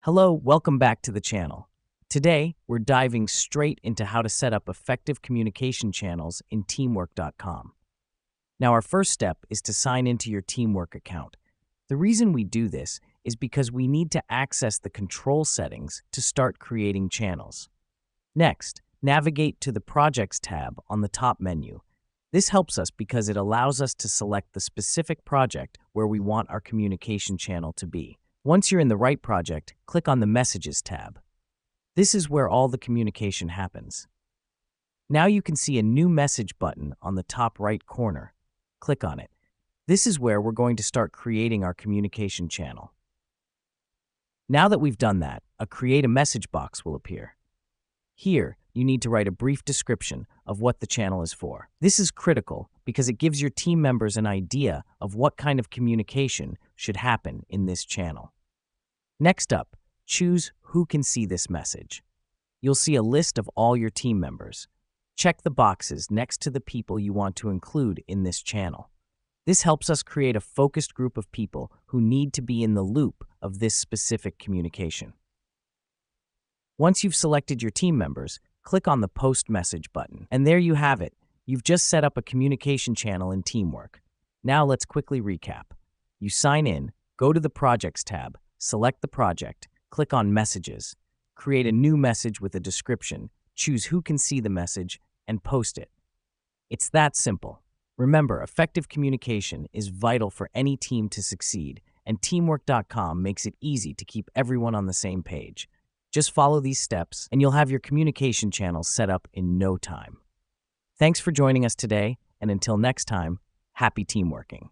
Hello, welcome back to the channel. Today, we're diving straight into how to set up effective communication channels in teamwork.com. Now, our first step is to sign into your Teamwork account. The reason we do this is because we need to access the control settings to start creating channels. Next, navigate to the Projects tab on the top menu. This helps us because it allows us to select the specific project where we want our communication channel to be. Once you're in the right project, click on the Messages tab. This is where all the communication happens. Now you can see a new message button on the top right corner. Click on it. This is where we're going to start creating our communication channel. Now that we've done that, a Create a Message box will appear. Here, you need to write a brief description of what the channel is for. This is critical because it gives your team members an idea of what kind of communication should happen in this channel. Next up, choose who can see this message. You'll see a list of all your team members. Check the boxes next to the people you want to include in this channel. This helps us create a focused group of people who need to be in the loop of this specific communication. Once you've selected your team members, click on the Post Message button. And there you have it. You've just set up a communication channel in Teamwork. Now let's quickly recap. You sign in, go to the Projects tab, select the project, click on Messages, create a new message with a description, choose who can see the message, and post it. It's that simple. Remember, effective communication is vital for any team to succeed, and Teamwork.com makes it easy to keep everyone on the same page. Just follow these steps, and you'll have your communication channels set up in no time. Thanks for joining us today, and until next time, happy teamworking.